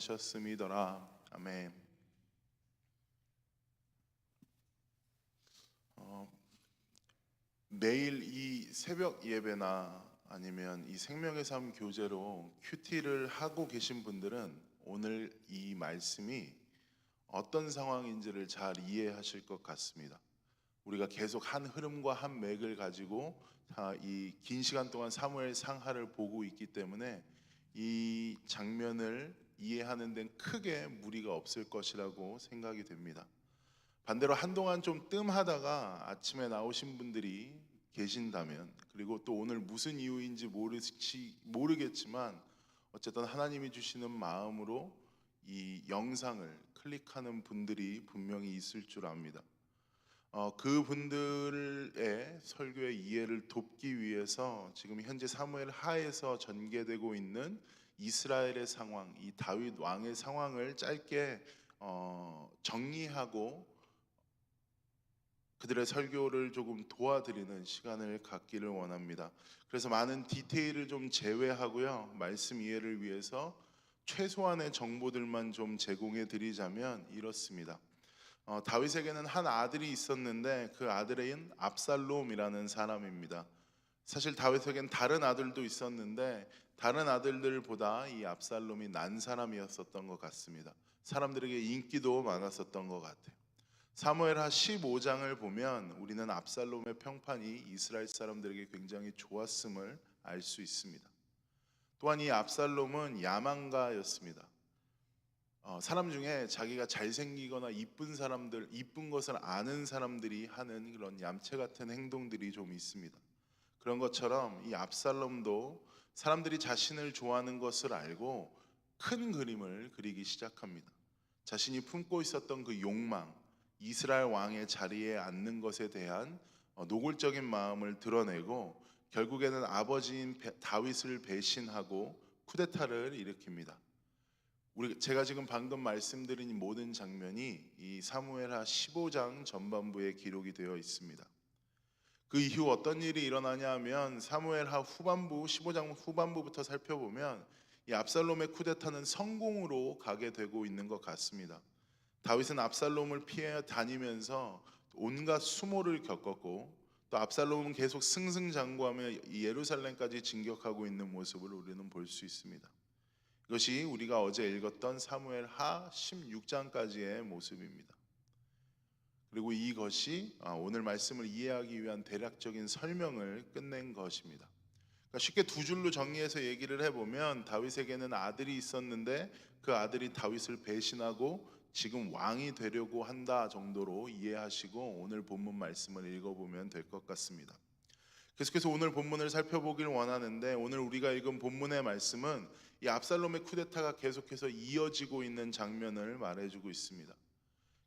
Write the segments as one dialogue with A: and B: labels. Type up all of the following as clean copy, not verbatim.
A: 말씀하셨음이더라. 아멘. 매일 이 새벽 예배나 아니면 이 생명의 삶 교제로 큐티를 하고 계신 분들은 오늘 이 말씀이 어떤 상황인지를 잘 이해하실 것 같습니다. 우리가 계속 한 흐름과 한 맥을 가지고 이 긴 시간 동안 사무엘 상하를 보고 있기 때문에 이 장면을 이해하는 데는 크게 무리가 없을 것이라고 생각이 됩니다. 반대로 한동안 좀 뜸하다가 아침에 나오신 분들이 계신다면, 그리고 또 오늘 무슨 이유인지 모르겠지만 어쨌든 하나님이 주시는 마음으로 이 영상을 클릭하는 분들이 분명히 있을 줄 압니다. 그 분들의 설교의 이해를 돕기 위해서 지금 현재 사무엘 하에서 전개되고 있는 이스라엘의 상황, 이 다윗 왕의 상황을 짧게 정리하고 그들의 설교를 조금 도와드리는 시간을 갖기를 원합니다. 그래서 많은 디테일을 좀 제외하고요, 말씀 이해를 위해서 최소한의 정보들만 좀 제공해 드리자면 이렇습니다. 다윗에게는 한 아들이 있었는데 그 아들은 압살롬이라는 사람입니다. 사실 다윗에겐 다른 아들도 있었는데 다른 아들들보다 이 압살롬이 난 사람이었었던 것 같습니다. 사람들에게 인기도 많았었던 것 같아요. 사무엘하 15장을 보면 우리는 압살롬의 평판이 이스라엘 사람들에게 굉장히 좋았음을 알 수 있습니다. 또한 이 압살롬은 야망가였습니다. 사람 중에 자기가 잘생기거나 이쁜 사람들, 이쁜 것을 아는 사람들이 하는 그런 얌체 같은 행동들이 좀 있습니다. 그런 것처럼 이 압살롬도 사람들이 자신을 좋아하는 것을 알고 큰 그림을 그리기 시작합니다. 자신이 품고 있었던 그 욕망, 이스라엘 왕의 자리에 앉는 것에 대한 노골적인 마음을 드러내고 결국에는 아버지인 다윗을 배신하고 쿠데타를 일으킵니다. 제가 지금 방금 말씀드린 이 모든 장면이 이 사무엘하 15장 전반부에 기록이 되어 있습니다. 그 이후 어떤 일이 일어나냐 하면 사무엘하 후반부 15장 후반부부터 살펴보면 이 압살롬의 쿠데타는 성공으로 가게 되고 있는 것 같습니다. 다윗은 압살롬을 피해 다니면서 온갖 수모를 겪었고 또 압살롬은 계속 승승장구하며 예루살렘까지 진격하고 있는 모습을 우리는 볼 수 있습니다. 이것이 우리가 어제 읽었던 사무엘하 16장까지의 모습입니다. 그리고 이것이 오늘 말씀을 이해하기 위한 대략적인 설명을 끝낸 것입니다. 그러니까 쉽게 두 줄로 정리해서 얘기를 해보면 다윗에게는 아들이 있었는데 그 아들이 다윗을 배신하고 지금 왕이 되려고 한다 정도로 이해하시고 오늘 본문 말씀을 읽어보면 될 것 같습니다. 계속해서 오늘 본문을 살펴보길 원하는데 오늘 우리가 읽은 본문의 말씀은 이 압살롬의 쿠데타가 계속해서 이어지고 있는 장면을 말해주고 있습니다.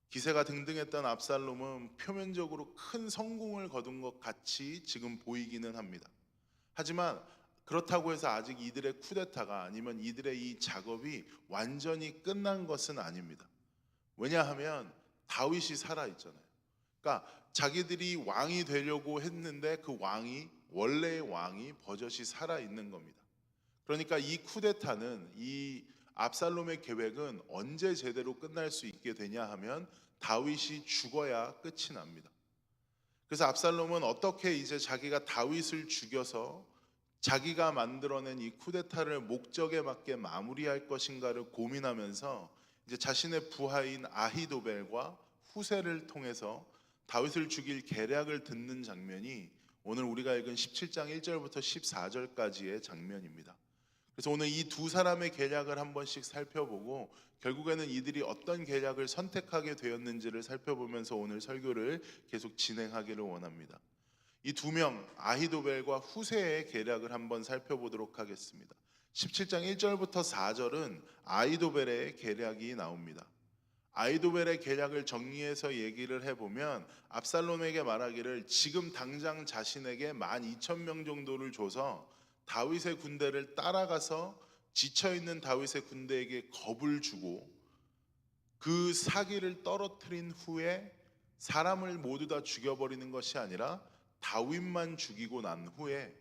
A: 기세가 등등했던 압살롬은 표면적으로 큰 성공을 거둔 것 같이 지금 보이기는 합니다. 하지만 그렇다고 해서 아직 이들의 쿠데타가 아니면 이들의 이 작업이 완전히 끝난 것은 아닙니다. 왜냐하면 다윗이 살아있잖아요. 그러니까 자기들이 왕이 되려고 했는데 그 왕이 원래의 왕이 버젓이 살아있는 겁니다. 그러니까 이 쿠데타는 이 압살롬의 계획은 언제 제대로 끝날 수 있게 되냐 하면 다윗이 죽어야 끝이 납니다. 그래서 압살롬은 어떻게 이제 자기가 다윗을 죽여서 자기가 만들어낸 이 쿠데타를 목적에 맞게 마무리할 것인가를 고민하면서 이제 자신의 부하인 아히도벨과 후세를 통해서 다윗을 죽일 계략을 듣는 장면이 오늘 우리가 읽은 17장 1절부터 14절까지의 장면입니다. 그래서 오늘 이 두 사람의 계략을 한 번씩 살펴보고 결국에는 이들이 어떤 계략을 선택하게 되었는지를 살펴보면서 오늘 설교를 계속 진행하기를 원합니다. 이 두 명 아히도벨과 후세의 계략을 한번 살펴보도록 하겠습니다. 17장 1절부터 4절은 아히도벨의 계략이 나옵니다. 아히도벨의 계략을 정리해서 얘기를 해보면 압살롬에게 말하기를 지금 당장 자신에게 12,000명 정도를 줘서 다윗의 군대를 따라가서 지쳐있는 다윗의 군대에게 겁을 주고 그 사기를 떨어뜨린 후에 사람을 모두 다 죽여버리는 것이 아니라 다윗만 죽이고 난 후에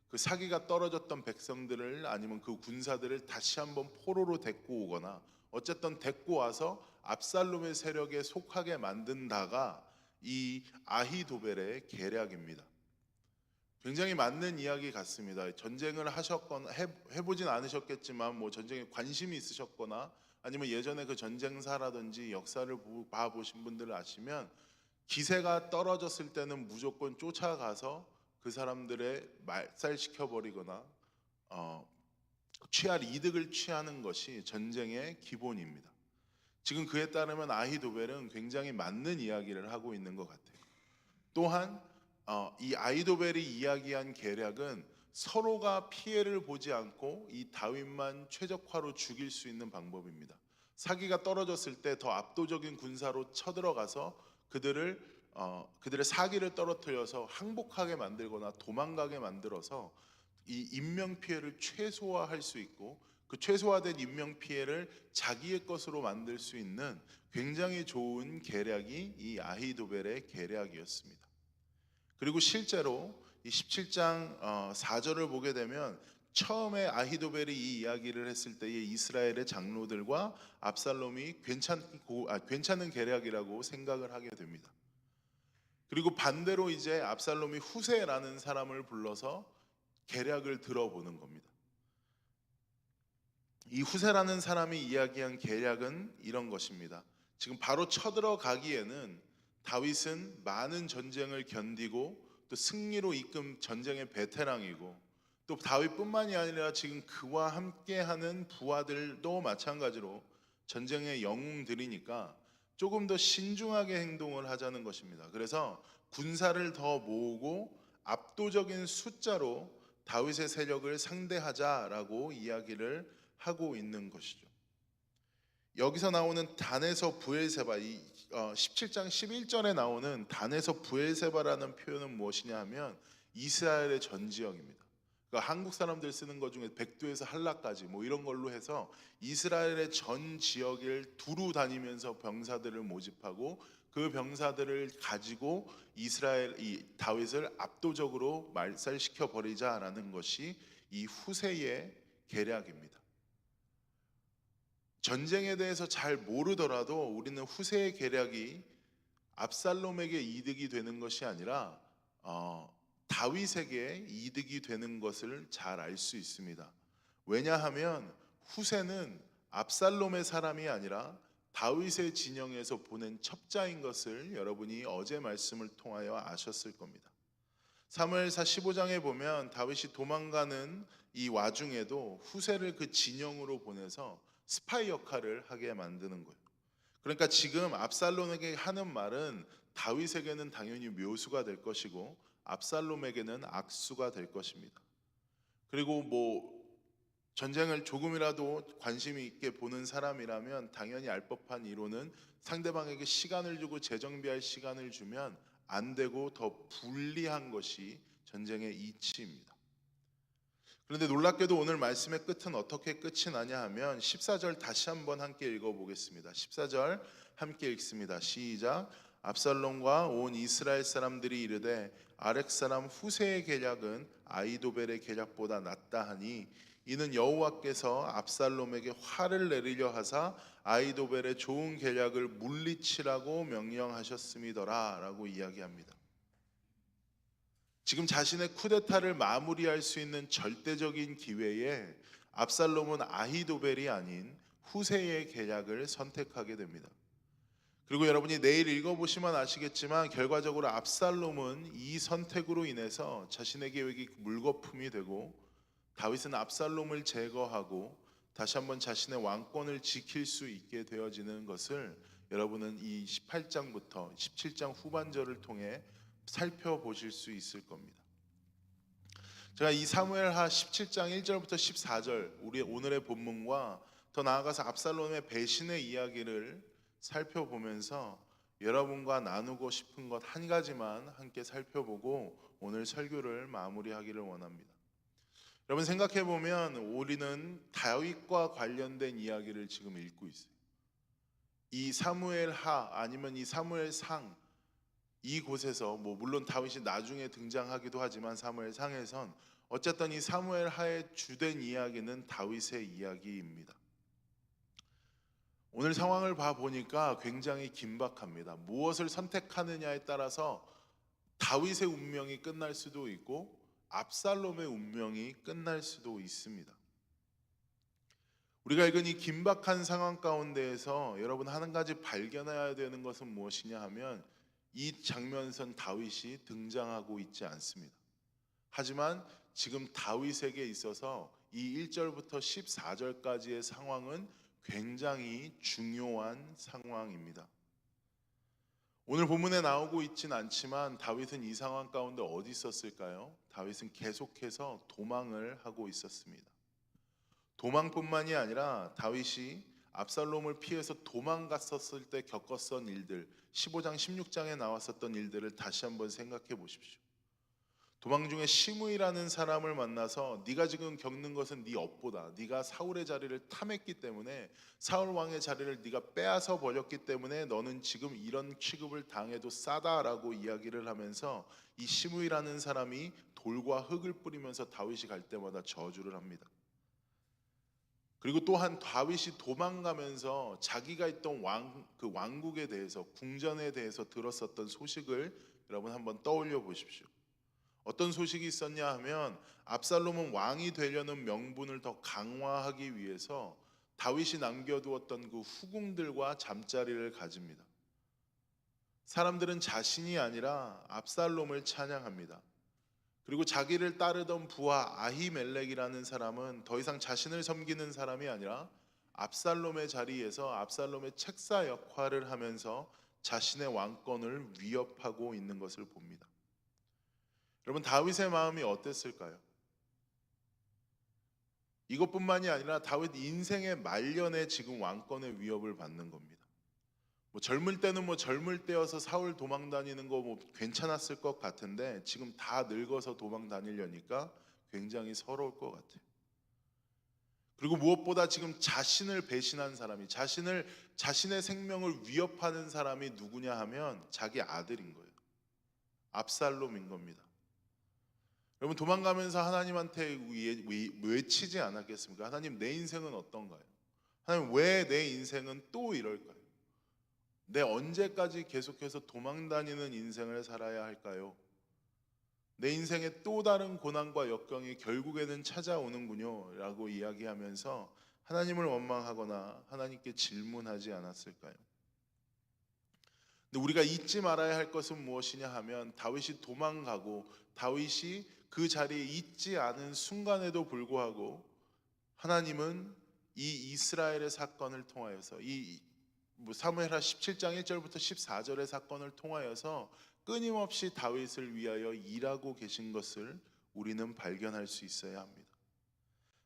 A: 그 사기가 떨어졌던 백성들을 아니면 그 군사들을 다시 한번 포로로 데리고 오거나 어쨌든 데리고 와서 압살롬의 세력에 속하게 만든다가 이 아히도벨의 계략입니다. 굉장히 맞는 이야기 같습니다. 전쟁을 하셨거나 해보진 않으셨겠지만 뭐 전쟁에 관심이 있으셨거나 아니면 예전에 그 전쟁사라든지 역사를 봐보신 분들을 아시면 기세가 떨어졌을 때는 무조건 쫓아가서 그 사람들의 말살시켜 버리거나 취할 이득을 취하는 것이 전쟁의 기본입니다. 지금 그에 따르면 아히도벨은 굉장히 맞는 이야기를 하고 있는 것 같아요. 또한 이 아히도벨이 이야기한 계략은 서로가 피해를 보지 않고 이 다윗만 최적화로 죽일 수 있는 방법입니다. 사기가 떨어졌을 때 더 압도적인 군사로 쳐들어가서 그들의 사기를 떨어뜨려서 항복하게 만들거나 도망가게 만들어서 이 인명 피해를 최소화할 수 있고 그 최소화된 인명 피해를 자기의 것으로 만들 수 있는 굉장히 좋은 계략이 이 아히도벨의 계략이었습니다. 그리고 실제로 이 17장 4절을 보게 되면 처음에 아히도벨이 이 이야기를 했을 때의 이스라엘의 장로들과 압살롬이 괜찮은 계략이라고 생각을 하게 됩니다. 그리고 반대로 이제 압살롬이 후세라는 사람을 불러서 계략을 들어보는 겁니다. 이 후세라는 사람이 이야기한 계략은 이런 것입니다. 지금 바로 쳐들어가기에는 다윗은 많은 전쟁을 견디고 또 승리로 이끈 전쟁의 베테랑이고 또 다윗뿐만이 아니라 지금 그와 함께하는 부하들도 마찬가지로 전쟁의 영웅들이니까 조금 더 신중하게 행동을 하자는 것입니다. 그래서 군사를 더 모으고 압도적인 숫자로 다윗의 세력을 상대하자라고 이야기를 하고 있는 것이죠. 여기서 나오는 단에서 부엘세바, 17장 11절에 나오는 단에서 부엘세바라는 표현은 무엇이냐 하면 이스라엘의 전 지역입니다. 그러니까 한국 사람들 쓰는 것 중에 백두에서 한라까지 뭐 이런 걸로 해서 이스라엘의 전 지역을 두루 다니면서 병사들을 모집하고 그 병사들을 가지고 이 다윗을 압도적으로 말살시켜 버리자라는 것이 이 후세의 계략입니다. 전쟁에 대해서 잘 모르더라도 우리는 후세의 계략이 압살롬에게 이득이 되는 것이 아니라 다윗에게 이득이 되는 것을 잘 알 수 있습니다. 왜냐하면 후세는 압살롬의 사람이 아니라 다윗의 진영에서 보낸 첩자인 것을 여러분이 어제 말씀을 통하여 아셨을 겁니다. 사무엘사 15장에 보면 다윗이 도망가는 이 와중에도 후세를 그 진영으로 보내서 스파이 역할을 하게 만드는 거예요. 그러니까 지금 압살롬에게 하는 말은 다윗에게는 당연히 묘수가 될 것이고 압살롬에게는 악수가 될 것입니다. 그리고 뭐 전쟁을 조금이라도 관심 있게 보는 사람이라면 당연히 알 법한 이론은 상대방에게 시간을 주고 재정비할 시간을 주면 안 되고 더 불리한 것이 전쟁의 이치입니다. 그런데 놀랍게도 오늘 말씀의 끝은 어떻게 끝이 나냐 하면 14절 다시 한번 함께 읽어보겠습니다. 14절 함께 읽습니다. 시작. 압살롬과 온 이스라엘 사람들이 이르되 아렉 사람 후세의 계략은 아히도벨의 계략보다 낫다 하니 이는 여호와께서 압살롬에게 화를 내리려 하사 아히도벨의 좋은 계략을 물리치라고 명령하셨음이더라 라고 이야기합니다. 지금 자신의 쿠데타를 마무리할 수 있는 절대적인 기회에 압살롬은 아히도벨이 아닌 후세의 계략을 선택하게 됩니다. 그리고 여러분이 내일 읽어보시면 아시겠지만 결과적으로 압살롬은 이 선택으로 인해서 자신의 계획이 물거품이 되고 다윗은 압살롬을 제거하고 다시 한번 자신의 왕권을 지킬 수 있게 되어지는 것을 여러분은 이 18장부터 17장 후반절을 통해 살펴보실 수 있을 겁니다. 제가 이 사무엘하 17장 1절부터 14절 우리 오늘의 본문과 더 나아가서 압살롬의 배신의 이야기를 살펴보면서 여러분과 나누고 싶은 것 한 가지만 함께 살펴보고 오늘 설교를 마무리하기를 원합니다. 여러분 생각해 보면 우리는 다윗과 관련된 이야기를 지금 읽고 있어요. 이 사무엘하 아니면 이 사무엘상 이곳에서 뭐 물론 다윗이 나중에 등장하기도 하지만 사무엘상에선 어쨌든 이 사무엘하의 주된 이야기는 다윗의 이야기입니다. 오늘 상황을 봐 보니까 굉장히 긴박합니다. 무엇을 선택하느냐에 따라서 다윗의 운명이 끝날 수도 있고 압살롬의 운명이 끝날 수도 있습니다. 우리가 읽은 이 긴박한 상황 가운데에서 여러분 한 가지 발견해야 되는 것은 무엇이냐 하면 이 장면선 다윗이 등장하고 있지 않습니다. 하지만 지금 다윗에게 있어서 이 1절부터 14절까지의 상황은 굉장히 중요한 상황입니다. 오늘 본문에 나오고 있진 않지만 다윗은 이 상황 가운데 어디 있었을까요? 다윗은 계속해서 도망을 하고 있었습니다. 도망뿐만이 아니라 다윗이 압살롬을 피해서 도망갔었을 때 겪었던 일들, 15장 16장에 나왔었던 일들을 다시 한번 생각해 보십시오. 도망 중에 시므이라는 사람을 만나서 네가 지금 겪는 것은 네 업보다, 네가 사울의 자리를 탐했기 때문에, 사울 왕의 자리를 네가 빼앗아 버렸기 때문에 너는 지금 이런 취급을 당해도 싸다라고 이야기를 하면서 이 시므이라는 사람이 돌과 흙을 뿌리면서 다윗이 갈 때마다 저주를 합니다. 그리고 또한 다윗이 도망가면서 자기가 있던 그 왕국에 대해서, 궁전에 대해서 들었었던 소식을 여러분 한번 떠올려 보십시오. 어떤 소식이 있었냐 하면 압살롬은 왕이 되려는 명분을 더 강화하기 위해서 다윗이 남겨두었던 그 후궁들과 잠자리를 가집니다. 사람들은 자신이 아니라 압살롬을 찬양합니다. 그리고 자기를 따르던 부하 아히멜렉이라는 사람은 더 이상 자신을 섬기는 사람이 아니라 압살롬의 자리에서 압살롬의 책사 역할을 하면서 자신의 왕권을 위협하고 있는 것을 봅니다. 여러분, 다윗의 마음이 어땠을까요? 이것뿐만이 아니라 다윗 인생의 말년에 지금 왕권의 위협을 받는 겁니다. 젊을 때는 젊을 때여서 사울 도망 다니는 거 괜찮았을 것 같은데 지금 다 늙어서 도망 다니려니까 굉장히 서러울 것 같아요. 그리고 무엇보다 지금 자신을 배신한 사람이, 자신의 생명을 위협하는 사람이 누구냐 하면 자기 아들인 거예요. 압살롬인 겁니다. 여러분, 도망가면서 하나님한테 외치지 않았겠습니까? 하나님, 내 인생은 어떤가요? 하나님, 왜 내 인생은 또 이럴까요? 내 언제까지 계속해서 도망다니는 인생을 살아야 할까요? 내 인생에 또 다른 고난과 역경이 결국에는 찾아오는군요 라고 이야기하면서 하나님을 원망하거나 하나님께 질문하지 않았을까요? 근데 우리가 잊지 말아야 할 것은 무엇이냐 하면 다윗이 도망가고 다윗이 그 자리에 있지 않은 순간에도 불구하고 하나님은 이 이스라엘의 사건을 통하여서 이 사무엘하 17장 1절부터 14절의 사건을 통하여서 끊임없이 다윗을 위하여 일하고 계신 것을 우리는 발견할 수 있어야 합니다.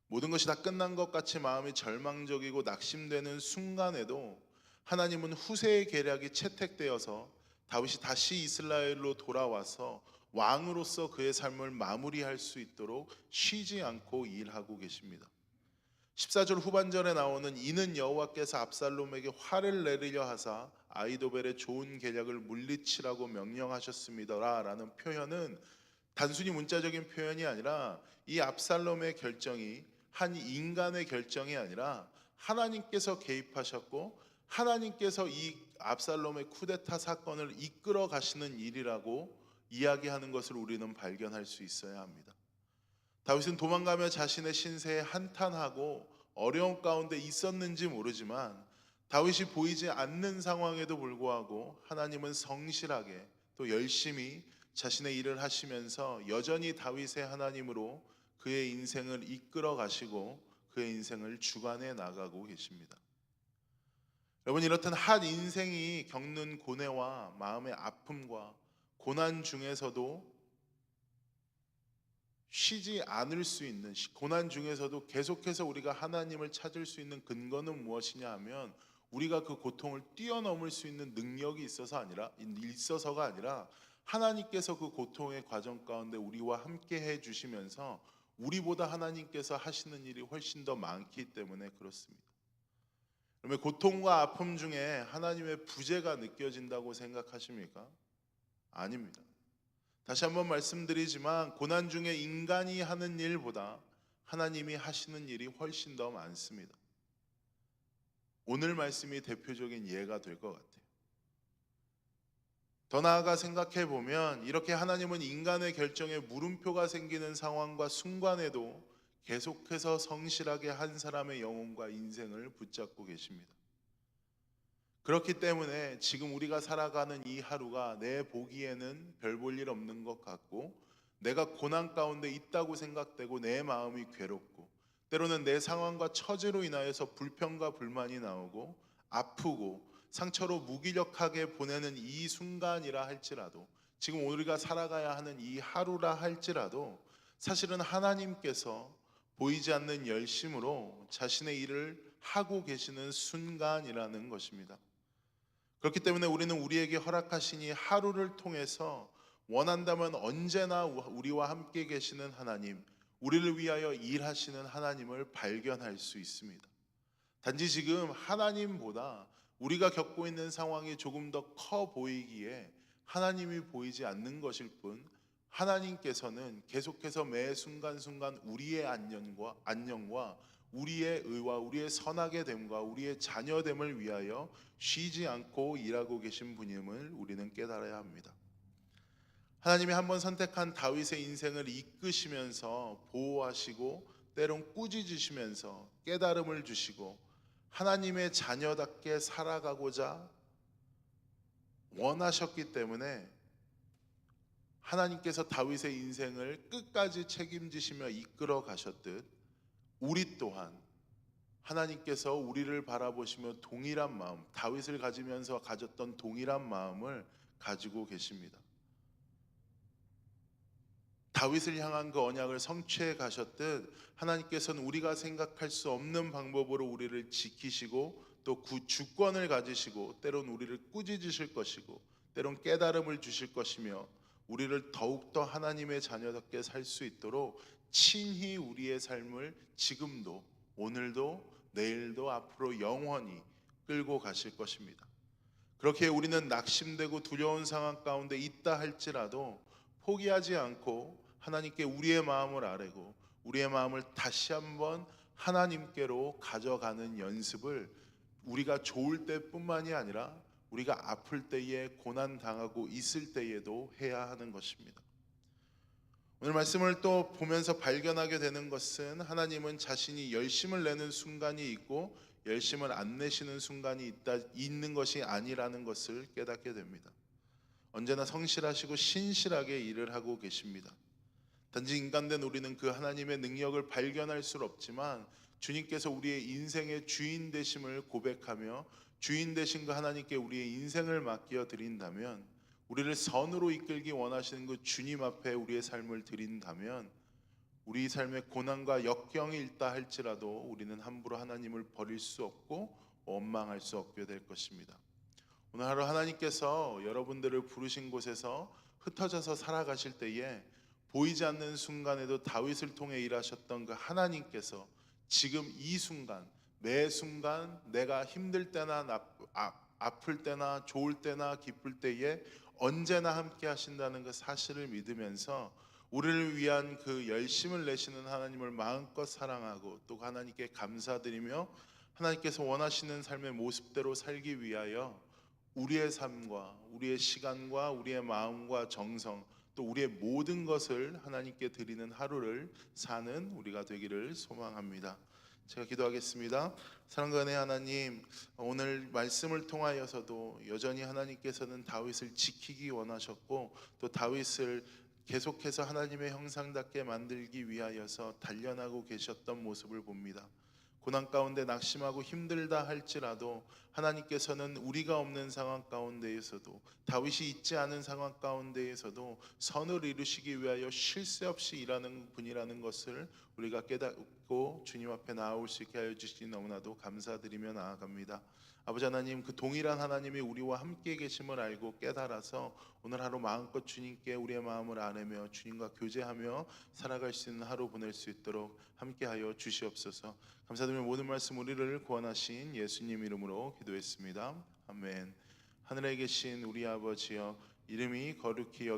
A: 모든 것이 다 끝난 것 같이 마음이 절망적이고 낙심되는 순간에도 하나님은 후세의 계략이 채택되어서 다윗이 다시 이스라엘로 돌아와서 왕으로서 그의 삶을 마무리할 수 있도록 쉬지 않고 일하고 계십니다. 14절 후반절에 나오는 이는 여호와께서 압살롬에게 화를 내리려 하사 아히도벨의 좋은 계략을 물리치라고 명령하셨습니다 라는 표현은 단순히 문자적인 표현이 아니라 이 압살롬의 결정이 한 인간의 결정이 아니라 하나님께서 개입하셨고 하나님께서 이 압살롬의 쿠데타 사건을 이끌어 가시는 일이라고 이야기하는 것을 우리는 발견할 수 있어야 합니다. 다윗은 도망가며 자신의 신세에 한탄하고 어려운 가운데 있었는지 모르지만 다윗이 보이지 않는 상황에도 불구하고 하나님은 성실하게 또 열심히 자신의 일을 하시면서 여전히 다윗의 하나님으로 그의 인생을 이끌어 가시고 그의 인생을 주관해 나가고 계십니다. 여러분, 이렇듯 한 인생이 겪는 고뇌와 마음의 아픔과 고난 중에서도 쉬지 않을 수 있는, 고난 중에서도 계속해서 우리가 하나님을 찾을 수 있는 근거는 무엇이냐 하면 우리가 그 고통을 뛰어넘을 수 있는 능력이 있어서가 아니라 하나님께서 그 고통의 과정 가운데 우리와 함께 해 주시면서 우리보다 하나님께서 하시는 일이 훨씬 더 많기 때문에 그렇습니다. 그러면 고통과 아픔 중에 하나님의 부재가 느껴진다고 생각하십니까? 아닙니다. 다시 한번 말씀드리지만 고난 중에 인간이 하는 일보다 하나님이 하시는 일이 훨씬 더 많습니다. 오늘 말씀이 대표적인 예가 될 것 같아요. 더 나아가 생각해 보면 이렇게 하나님은 인간의 결정에 물음표가 생기는 상황과 순간에도 계속해서 성실하게 한 사람의 영혼과 인생을 붙잡고 계십니다. 그렇기 때문에 지금 우리가 살아가는 이 하루가 내 보기에는 별 볼 일 없는 것 같고, 내가 고난 가운데 있다고 생각되고 내 마음이 괴롭고, 때로는 내 상황과 처지로 인하여서 불평과 불만이 나오고 아프고 상처로 무기력하게 보내는 이 순간이라 할지라도, 지금 우리가 살아가야 하는 이 하루라 할지라도, 사실은 하나님께서 보이지 않는 열심으로 자신의 일을 하고 계시는 순간이라는 것입니다. 그렇기 때문에 우리는 우리에게 허락하신 이 하루를 통해서 원한다면 언제나 우리와 함께 계시는 하나님, 우리를 위하여 일하시는 하나님을 발견할 수 있습니다. 단지 지금 하나님보다 우리가 겪고 있는 상황이 조금 더 커 보이기에 하나님이 보이지 않는 것일 뿐, 하나님께서는 계속해서 매 순간순간 우리의 안녕과 우리의 의와 우리의 선하게 됨과 우리의 자녀됨을 위하여 쉬지 않고 일하고 계신 분임을 우리는 깨달아야 합니다. 하나님이 한번 선택한 다윗의 인생을 이끄시면서 보호하시고 때론 꾸짖으시면서 깨달음을 주시고 하나님의 자녀답게 살아가고자 원하셨기 때문에 하나님께서 다윗의 인생을 끝까지 책임지시며 이끌어 가셨듯, 우리 또한 하나님께서 우리를 바라보시며 동일한 마음, 다윗을 가지면서 가졌던 동일한 마음을 가지고 계십니다. 다윗을 향한 그 언약을 성취해 가셨듯 하나님께서는 우리가 생각할 수 없는 방법으로 우리를 지키시고 또 주권을 가지시고 때론 우리를 꾸짖으실 것이고 때론 깨달음을 주실 것이며 우리를 더욱더 하나님의 자녀답게 살 수 있도록 친히 우리의 삶을 지금도 오늘도 내일도 앞으로 영원히 끌고 가실 것입니다. 그렇게 우리는 낙심되고 두려운 상황 가운데 있다 할지라도 포기하지 않고 하나님께 우리의 마음을 아뢰고 우리의 마음을 다시 한번 하나님께로 가져가는 연습을 우리가 좋을 때뿐만이 아니라 우리가 아플 때에 고난 당하고 있을 때에도 해야 하는 것입니다. 오늘 말씀을 또 보면서 발견하게 되는 것은 하나님은 자신이 열심을 내는 순간이 있고 열심을 안 내시는 순간이 있는 것이 아니라는 것을 깨닫게 됩니다. 언제나 성실하시고 신실하게 일을 하고 계십니다. 단지 인간된 우리는 그 하나님의 능력을 발견할 수 없지만 주님께서 우리의 인생의 주인 되심을 고백하며 주인 되신 그 하나님께 우리의 인생을 맡겨 드린다면, 우리를 선으로 이끌기 원하시는 그 주님 앞에 우리의 삶을 드린다면, 우리 삶의 고난과 역경이 있다 할지라도 우리는 함부로 하나님을 버릴 수 없고 원망할 수 없게 될 것입니다. 오늘 하루 하나님께서 여러분들을 부르신 곳에서 흩어져서 살아가실 때에 보이지 않는 순간에도 다윗을 통해 일하셨던 그 하나님께서 지금 이 순간, 매 순간 내가 힘들 때나 아플 때나 좋을 때나 기쁠 때에 언제나 함께 하신다는 그 사실을 믿으면서 우리를 위한 그 열심을 내시는 하나님을 마음껏 사랑하고 또 하나님께 감사드리며 하나님께서 원하시는 삶의 모습대로 살기 위하여 우리의 삶과 우리의 시간과 우리의 마음과 정성 또 우리의 모든 것을 하나님께 드리는 하루를 사는 우리가 되기를 소망합니다. 제가 기도하겠습니다. 사랑과 은혜 하나님, 오늘 말씀을 통하여서도 여전히 하나님께서는 다윗을 지키기 원하셨고 또 다윗을 계속해서 하나님의 형상답게 만들기 위하여서 단련하고 계셨던 모습을 봅니다. 고난 가운데 낙심하고 힘들다 할지라도 하나님께서는 우리가 없는 상황 가운데에서도 다윗이 있지 않은 상황 가운데에서도 선을 이루시기 위하여 쉴 새 없이 일하는 분이라는 것을 우리가 깨닫고 주님 앞에 나아올 수 있게 하여 주시니 너무나도 감사드리며 나아갑니다. 아버지 하나님, 그 동일한 하나님이 우리와 함께 계심을 알고 깨달아서 오늘 하루 마음껏 주님께 우리의 마음을 아뢰며 주님과 교제하며 살아갈 수 있는 하루 보낼 수 있도록 함께하여 주시옵소서. 감사드리며 모든 말씀 우리를 구원하신 예수님 이름으로 기도했습니다. 아멘. 하늘에 계신 우리 아버지여, 이름이 거룩히